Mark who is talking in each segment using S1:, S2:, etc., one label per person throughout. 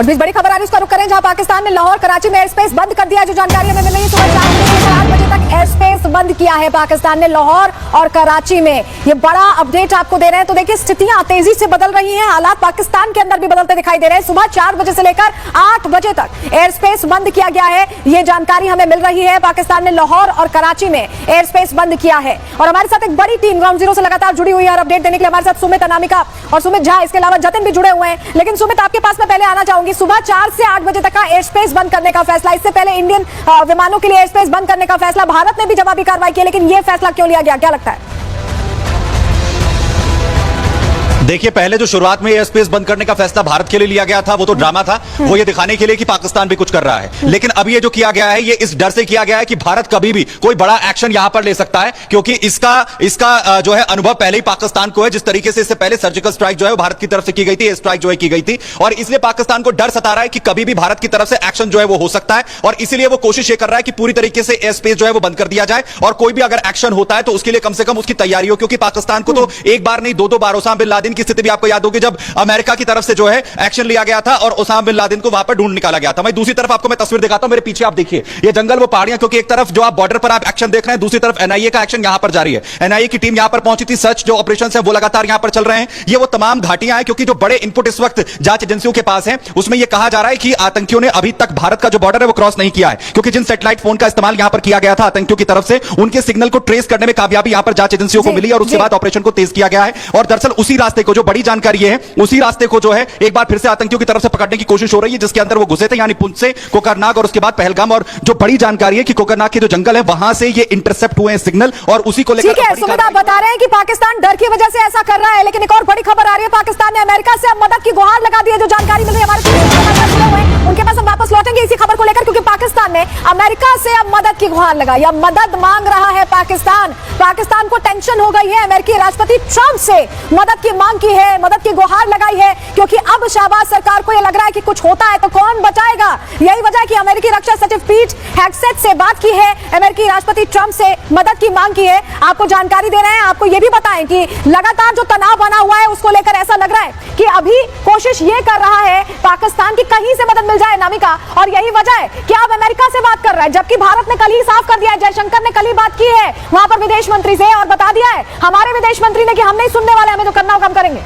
S1: और बीच बड़ी खबर आ रही है, उसका रुख करें जहां पाकिस्तान ने लाहौर कराची में एयर स्पेस बंद कर दिया। जो जानकारी हमें मिल रही है, सुबह 4 बजे से 8 बजे तक एयर स्पेस बंद किया है पाकिस्तान ने लाहौर और कराची में। ये बड़ा अपडेट आपको दे रहे हैं। तो देखिए, स्थितियां तेजी से बदल रही हैं, हालात पाकिस्तान के अंदर भी बदलते दिखाई दे रहे हैं। सुबह 4 बजे से लेकर 8 बजे तक एयर स्पेस बंद किया गया है, ये जानकारी हमें मिल रही है। पाकिस्तान ने लाहौर और कराची में एयर स्पेस बंद किया है। और हमारे साथ एक बड़ी टीम ग्राउंड जीरो से लगातार जुड़ी हुई है और अपडेट देने के लिए हमारे साथ सुमित, अनामिका और सुमित झा, इसके अलावा जतिन भी जुड़े हुए हैं। लेकिन सुमित, आपके पास मैं पहले आना चाहूंगी, सुबह 4 से 8 बजे तक का एयर स्पेस बंद करने का फैसला, इससे पहले इंडियन विमानों के लिए एयर स्पेस बंद करने का फैसला भारत ने भी जवाबी कार्रवाई की, लेकिन यह फैसला क्यों लिया गया, क्या लगता है?
S2: देखिए, पहले जो शुरुआत में एयर स्पेस बंद करने का फैसला भारत के लिए लिया गया था, वो तो ड्रामा था, वो ये दिखाने के लिए कि पाकिस्तान भी कुछ कर रहा है। लेकिन अब ये जो किया गया है, ये इस डर से किया गया है कि भारत कभी भी कोई बड़ा एक्शन यहां पर ले सकता है, क्योंकि इसका जो है अनुभव पहले ही पाकिस्तान को है। जिस तरीके से इससे पहले सर्जिकल स्ट्राइक जो है वो भारत की तरफ से की गई थी, एयर स्ट्राइक जो है की गई थी, और इसलिए पाकिस्तान को डर सता रहा है कि कभी भी भारत की तरफ से एक्शन जो है वो हो सकता है। और इसलिए वो कोशिश ये कर रहा है कि पूरी तरीके से एयर स्पेस जो है वो बंद कर दिया जाए, और कोई भी अगर एक्शन होता है तो उसके लिए कम से कम उसकी तैयारी हो, क्योंकि पाकिस्तान को तो एक बार नहीं, दो बार ओसामा बिन लादेन की स्थिति भी आपको याद होगी, जब अमेरिका की तरफ से जो है एक्शन लिया गया था और ओसामा बिन लादेन को वहां पर ढूंढ निकाला गया था। मैं दूसरी तरफ आपको मैं तस्वीर दिखाता हूं, मेरे पीछे आप देखिए, ये जंगल, वो पहाड़ियां, क्योंकि एक तरफ जो आप बॉर्डर पर आप एक्शन देख रहे हैं, दूसरी तरफ एनआईए का एक्शन यहां पर जारी है। एनआईए की टीम यहां पर पहुंची थी, सर्च जो ऑपरेशन है वो लगातार यहां पर चल रहे हैं। ये वो तमाम घाटियां हैं, क्योंकि जो बड़े इनपुट इस वक्त जांच एजेंसियों के पास हैं, उसमें यह कहा जा रहा है कि आतंकियों ने अभी तक भारत का जो बॉर्डर है वो क्रॉस नहीं किया है, क्योंकि जिन सैटेलाइट फोन का इस्तेमाल यहां पर किया गया था आतंकियों की तरफ से, उनके सिग्नल को ट्रेस करने में कामयाबी यहां पर जांच एजेंसियों को मिली और उसके बाद ऑपरेशन को तेज किया गया है। और दरअसल उसी रास्ते को, जो बड़ी जानकारी है, उसी रास्ते को जो है एक बार फिर से आतंकियों की तरफ से पकड़ने की कोशिश हो रही है, जिसके अंदर वो घुसे थे, यानी पुंछ से कोकरनाग और उसके बाद पहलगाम। और जो बड़ी जानकारी है कि कोकरनाग के जो जंगल है वहां से ये इंटरसेप्ट हुए हैं सिग्नल, और उसी को लेकर
S1: सुमित, आप बता रहे हैं कि पाकिस्तान डर की वजह से ऐसा कर रहा है, लेकिन एक और बड़ी खबर आ रही है, पाकिस्तान ने अमेरिका से अब मदद की गुहार लगा दी है। जो जानकारी मिल रही है हमारे उनके पास, हम वापस लौटेंगे इसी खबर को लेकर, क्योंकि पाकिस्तान ने अमेरिका से अब मदद की गुहार लगाई, अब मदद मांग रहा है पाकिस्तान। पाकिस्तान को टेंशन हो गई है, अमेरिकी राष्ट्रपति ट्रंप से मदद की मांग की है, मदद की गुहार लगाई है, क्योंकि अब शहबाज सरकार को यह लग रहा है कि कुछ होता है तो कौन बचाएगा। यही वजह है कि अमेरिकी रक्षा सचिव पीट हेगसेथ से बात की है, अमेरिकी राष्ट्रपति ट्रंप से मदद की मांग की है। आपको जानकारी दे रहे हैं, आपको यह भी बताएं कि लगातार जो तनाव बना हुआ है उसको लेकर ऐसा लग रहा है कि अभी कोशिश ये कर रहा है पाकिस्तान की कहीं से मदद मिल जाए, नामिका, और यही वजह है कि अब अमेरिका से बात कर रहा है, जबकि भारत ने कल ही साफ कर दिया है, जयशंकर ने कल ही बात की है वहां पर विदेश मंत्री से और बता दिया है हमारे विदेश मंत्री ने कि हम नहीं सुनने वाले, हमें जो करना होगा हम करेंगे।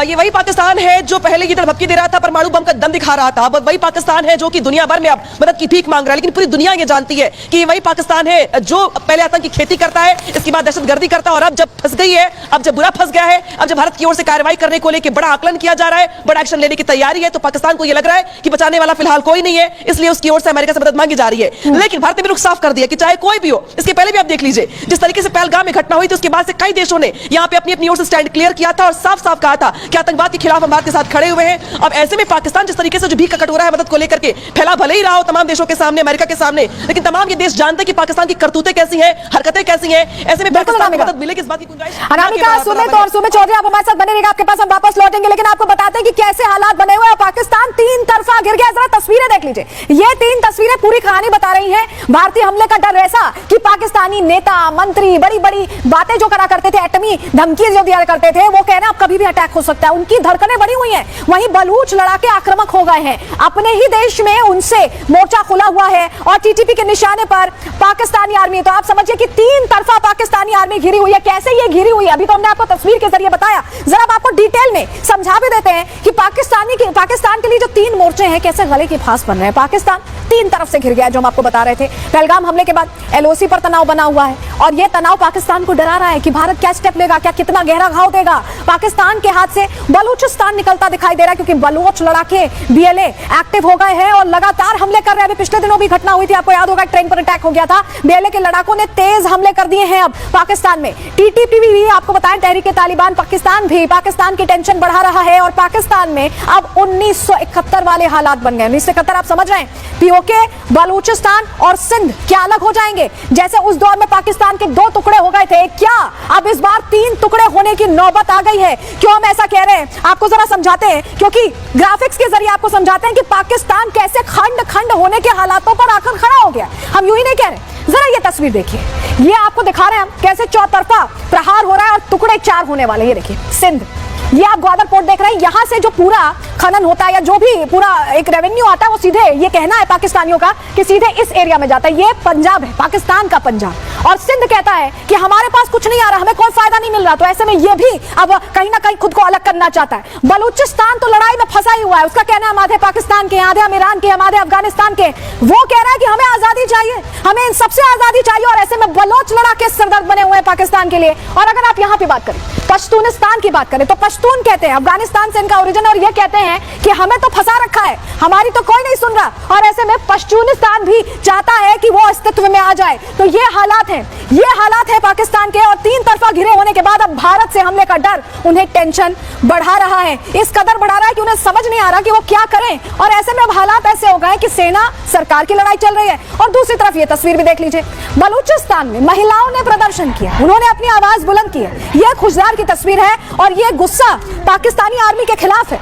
S3: ये वही पाकिस्तान है जो पहले की तरफ धमकी दे रहा था, परमाणु बम का दम दिखा रहा था। अब वही पाकिस्तान है जो कि दुनिया भर में अब मदद की भीख मांग रहा है, लेकिन पूरी दुनिया ये जानती है कि ये वही पाकिस्तान है जो पहले आतंक की खेती करता है, इसके बाद दहशतगर्दी करता है, और अब जब फंस गई है, अब जब बुरा फंस गया है, अब जब भारत की ओर से कार्रवाई करने को लेकर बड़ा आकलन किया जा रहा है, बड़ा एक्शन लेने की तैयारी है, तो पाकिस्तान को यह लग रहा है कि बचाने वाला फिलहाल कोई नहीं है, इसलिए उसकी ओर से अमेरिका से मदद मांगी जा रही है। लेकिन भारत ने भी रुख साफ कर दिया कि चाहे कोई भी हो, इसके पहले भी आप देख लीजिए जिस तरीके से पहलगाम में घटना हुई थी, उसके बाद से कई देशों ने यहाँ पे अपनी अपनी ओर से स्टैंड क्लियर किया था और साफ साफ कहा था कि आतंकवाद के खिलाफ हम भारत के साथ खड़े हुए हैं। अब ऐसे में पाकिस्तान जिस तरीके से जो भीख का कटोरा है मदद को लेकर के फैला भले ही रहा हो तमाम देशों के सामने, अमेरिका के सामने, लेकिन तमाम ये देश जानते हैं कि पाकिस्तान की करतूतें कैसी हैं, हरकतें कैसी हैं। ऐसे में पाकिस्तान को मदद मिलेगी, इस बात की गुंजाइश।
S1: अनामिका, सुमित और सुमित चौधरी, आप हमारे साथ बने रहिएगा, आपके पास हम वापस लौटेंगे, लेकिन आपको बताते हैं कि कैसे हालात बने हुए हैं। पाकिस्तान तीन तरफा गिर गया। जरा तस्वीरें देख लीजिए, ये 3 तस्वीरें पूरी कहानी बता रही हैं। भारतीय हमले का डर ऐसा कि पाकिस्तानी नेता मंत्री बड़ी बड़ी बातें जो करा करते थे, एटमी धमकी जो दिया करते थे, वो कह रहे हैं अब कभी भी अटैक हो सकता है, उनकी धड़कनें बढ़ी हुई हैं। वहीं बलूच लड़ाके आक्रामक हो गए हैं, अपने ही देश में उनसे मोर्चा खुला हुआ है और टीटीपी के निशाने पर पाकिस्तानी आर्मी। तो आप समझिए कि 3 तरफा पाकिस्तानी आर्मी घिरी हुई है। कैसे ये घिरी हुई है अभी तो हमने आपको तस्वीर के जरिए बताया, जरा अब आपको डिटेल में समझा भी देते हैं कि पाकिस्तान के लिए जो 3 मोर्चे हैं कैसे गले की फांस बन रहे हैं। पाकिस्तान 3 तरफ से घिर गया है, जो हम आपको बता रहे थे। पहलगाम हमले के बाद एलओसी पर तनाव बना हुआ है और यह तनाव पाकिस्तान को डरा रहा है कि भारत क्या स्टेप लेगा, क्या कितना गहरा घाव देगा। पाकिस्तान के हाथ से बलूचिस्तान निकलता दिखाई दे रहा है, क्योंकि बलूच लड़ाके बीएलए एक्टिव हो गए हैं और लगातार हमले कर रहे हैं। अभी पिछले दिनों भी घटना हुई थी, आपको याद होगा, ट्रेन पर अटैक हो गया था। बीएलए के लड़ाकों ने तेज हमले कर दिए हैं अब पाकिस्तान में। टीटीपी भी आपको बताएं, तहरीके तालिबान पाकिस्तान भी पाकिस्तान की टेंशन बढ़ा रहा है और पाकिस्तान में अब 1971 वाले हालात बन गए। 1971 आप समझ रहे हैं, पीओके, बलूचिस्तान और सिंध क्या अलग हो जाएंगे। जैसे उस दौर में पाकिस्तान के 2 टुकड़े हो गए थे, क्या अब इस बार 3 टुकड़े होने की नौबत आ गई है। क्यों हम ऐसा कह रहे हैं आपको जरा समझाते हैं, क्योंकि ग्राफिक्स के जरिए आपको समझाते हैं कि पाकिस्तान कैसे खंड खंड होने के हालातों पर आकर खड़ा हो गया। हम यूं ही नहीं कह रहे, जरा ये तस्वीर देखिए, ये आपको दिखा रहे हैं हम कैसे चौतरफा प्रहार हो रहा है और टुकड़े 4 होने वाले। ये देखिए, सिंध, ये आप ग्वादर पोर्ट देख रहे हैं, यहां से जो पूरा खनन होता है या जो भी पूरा एक रेवेन्यू आता है वो सीधे, ये कहना है पाकिस्तानियों का कि सीधे इस एरिया में जाता है। ये पंजाब है, पाकिस्तान का पंजाब। और सिंध कहता है कि हमारे पास कुछ नहीं आ रहा, हमें कोई फायदा नहीं मिल रहा। तो ऐसे में ये भी अब कहीं ना कहीं खुद को अलग करना चाहता है। बलूचिस्तान तो लड़ाई में फंसा ही हुआ है, उसका कहना है हम आधे पाकिस्तान के, आधे हम ईरान के, हम आधे अफगानिस्तान के। वो कह रहा है कि हमें आजादी चाहिए, हमें इन सबसे आजादी चाहिए। और ऐसे में बलोच लड़ाके सरदर्द बने हुए हैं पाकिस्तान के लिए। और अगर आप यहाँ पे बात करें, पश्तूनिस्तान की बात करें, तो पश्तून कहते हैं, अफगानिस्तान से इनका ओरिजिन, और ये कहते हैं कि हमें तो फंसा रखा है, हमारी तो कोई नहीं सुन रहा। और ऐसे में पश्तूनिस्तान भी चाहता है कि वो अस्तित्व में आ जाए। तो ये हालात हैं, ये हालात है पाकिस्तान के। और तीन तरफा घिरे होने के बाद अब भारत से हमले का डर उन्हें टेंशन बढ़ा रहा है, इस कदर बढ़ा रहा है कि उन्हें समझ नहीं आ रहा कि वो क्या करें। और ऐसे में अब हालात ऐसे हो गए कि सेना सरकार की लड़ाई चल रही है। और दूसरी तरफ ये तस्वीर भी देख लीजिए, बलूचिस्तान में महिलाओं ने प्रदर्शन किया, उन्होंने अपनी आवाज बुलंद की है। ये खुशदार की तस्वीर है और ये गुस्सा पाकिस्तानी आर्मी के खिलाफ है।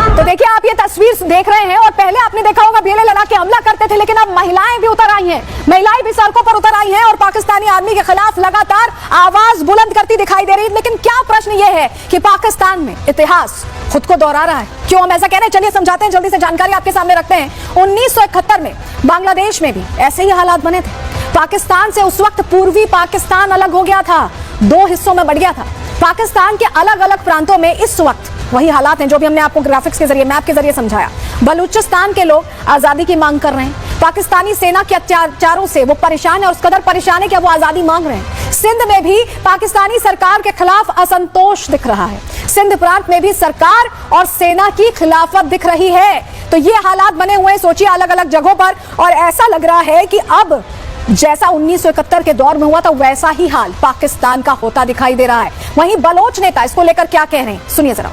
S1: तो देखिए, आप ये तस्वीर देख रहे हैं और पहले आपने देखा होगा बेले लगा के हमला करते थे, लेकिन अब महिलाएं भी उतर आई हैं, महिलाएं भी सड़कों पर उतर आई हैं और पाकिस्तानी आर्मी के खिलाफ लगातार आवाज बुलंद करती दिखाई दे रही है। लेकिन क्या प्रश्न ये है कि पाकिस्तान में इतिहास खुद को दोहरा रहा है। क्यों हम ऐसा कह रहे हैं, चलिए समझाते हैं, जल्दी से जानकारी आपके सामने रखते हैं। 1971 में बांग्लादेश में भी ऐसे ही हालात बने थे। पाकिस्तान से उस वक्त पूर्वी पाकिस्तान अलग हो गया था, दो हिस्सों में बढ़ गया था। पाकिस्तान के अलग अलग प्रांतों में इस वक्त वही हालात हैं जो भी हमने आपको ग्राफिक्स के जरिए, मैप के जरिए समझाया। बलूचिस्तान के लोग आजादी की मांग कर रहे हैं, पाकिस्तानी सेना के अत्याचारों से वो परेशान है और उस कदर परेशान है कि वो आजादी मांग रहे हैं। सिंध में भी पाकिस्तानी सरकार के खिलाफ असंतोष दिख रहा है, सिंध प्रांत में भी सरकार और सेना की खिलाफत दिख रही है। तो ये हालात बने हुए हैं, सोचिए, अलग अलग जगहों पर। और ऐसा लग रहा है कि अब जैसा 1971 के दौर में हुआ था वैसा ही हाल पाकिस्तान का होता दिखाई दे रहा है। वहीं बलोच नेता इसको लेकर क्या कह रहे हैं, सुनिए जरा।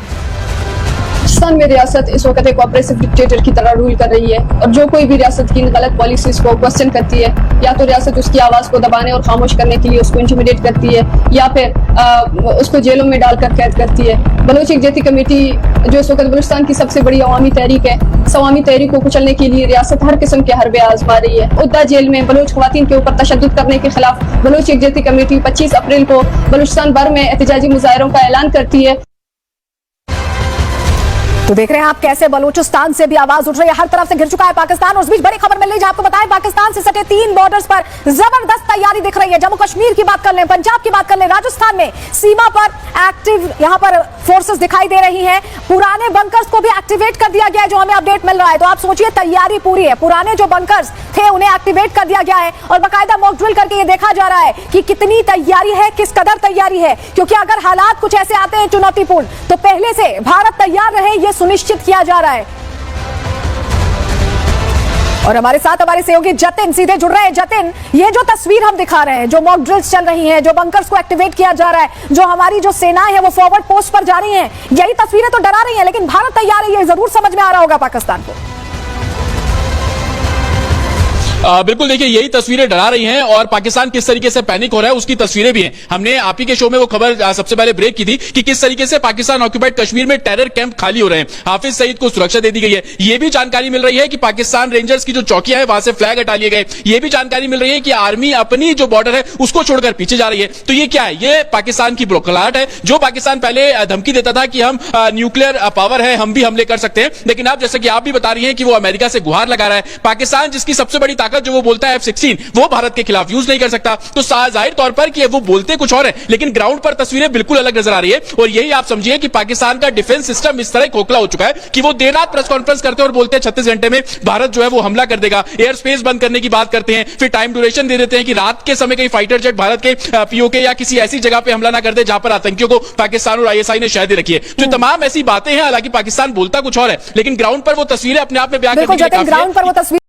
S4: पाकिस्तान में रियासत इस वक्त एक ऑपरेसिव डिक्टेटर की तरह रूल कर रही है और जो कोई भी रियासत की गलत पॉलिसीज को क्वेश्चन करती है, या तो रियासत उसकी आवाज को दबाने और खामोश करने के लिए उसको इंटिमिडेट करती है, या फिर उसको जेलों में डालकर कैद करती है। बलोच यकजहती कमेटी जो इस वक्त बलूचिस्तान की सबसे बड़ी अवामी तहरीक है, इस अवामी तहरीक को कुचलने के लिए रियासत हर किस्म के हरबे आजमा रही है। उद्दा जेल में बलोच खवातीन के ऊपर तशद्दुद करने के खिलाफ बलोच यकजहती कमेटी 25 अप्रैल को बलूचिस्तान भर में एहतजाजी मुजाहरों का ऐलान करती है।
S1: तो देख रहे हैं आप कैसे बलूचिस्तान से भी आवाज उठ रही है, हर तरफ से घिर चुका है पाकिस्तान। उस बीच बड़ी खबर मिल रही है, आपको बताएं, पाकिस्तान से सटे 3 बॉर्डर्स पर जबरदस्त तैयारी दिख रही है। जम्मू कश्मीर की बात कर लें, पंजाब की बात कर लें, राजस्थान में सीमा पर एक्टिव यहां पर फोर्सेस दिखाई दे रही हैं। पुराने बंकर्स को भी एक्टिवेट कर दिया गया है, जो हमें अपडेट मिल रहा है। तो आप सोचिए, तैयारी पूरी है, पुराने जो बंकर्स थे उन्हें एक्टिवेट कर दिया गया है और बाकायदा मॉक ड्रिल करके ये देखा जा रहा है कि कितनी तैयारी है, किस कदर तैयारी है। क्योंकि अगर हालात कुछ ऐसे आते हैं चुनौतीपूर्ण, तो पहले से भारत तैयार रहे, ये सुनिश्चित किया जा रहा है। और हमारे साथ हमारे सहयोगी जतिन सीधे जुड़ रहे हैं। जतिन, ये जो तस्वीर हम दिखा रहे हैं, जो मॉक ड्रिल्स चल रही हैं, जो बंकर्स को एक्टिवेट किया जा रहा है, जो हमारी जो सेनाएं हैं वो फॉरवर्ड पोस्ट पर जा रही हैं, यही तस्वीरें तो डरा रही हैं, लेकिन भारत तैयार है, ये जरूर समझ में आ रहा होगा पाकिस्तान को।
S5: बिल्कुल, देखिए, यही तस्वीरें डरा रही हैं और पाकिस्तान किस तरीके से पैनिक हो रहा है उसकी तस्वीरें भी हैं। हमने आप ही के शो में वो खबर सबसे पहले ब्रेक की थी कि किस तरीके से पाकिस्तान ऑक्यूपाइड कश्मीर में टेरर कैंप खाली हो रहे हैं, हाफिज सईद को सुरक्षा दे दी गई है। ये भी जानकारी मिल रही है कि पाकिस्तान रेंजर्स की जो चौकियां है वहां से फ्लैग हटा लिए गए। ये भी जानकारी मिल रही है कि आर्मी अपनी जो बॉर्डर है उसको छोड़कर पीछे जा रही है। तो ये क्या है? ये पाकिस्तान की बुखलाहट है। जो पाकिस्तान पहले धमकी देता था कि हम न्यूक्लियर पावर है, हम भी हमले कर सकते हैं, लेकिन अब जैसे कि आप भी बता रही है कि वो अमेरिका से गुहार लगा रहा है। पाकिस्तान जिसकी सबसे बड़ी ताकत जो वो बोलता है F-16 वो भारत के खिलाफ यूज नहीं कर सकता। तो जाहिर तौर पर कि वो बोलते कुछ और है, लेकिन ग्राउंड पर तस्वीरें बिल्कुल अलग नजर आ रही है। और यही आप समझिए कि पाकिस्तान का डिफेंस सिस्टम इस तरह खोखला हो चुका है कि वो देर रात प्रेस कॉन्फ्रेंस करते हैं और बोलते हैं 36 घंटे में भारत जो है वो हमला कर देगा, एयर स्पेस बंद करने की बात करते हैं, फिर टाइम ड्यूरेशन दे देते हैं कि रात के समय कहीं फाइटर जेट भारत के पीओके या किसी ऐसी जगह पर हमला ना कर दे जहां पर आतंकियों को पाकिस्तान और ISI ने शह दे रखी है। तो तमाम ऐसी बातें हैं, हालांकि पाकिस्तान बोलता कुछ और है, लेकिन ग्राउंड पर वो तस्वीरें अपने आप में बयान करने के लिए काफी है।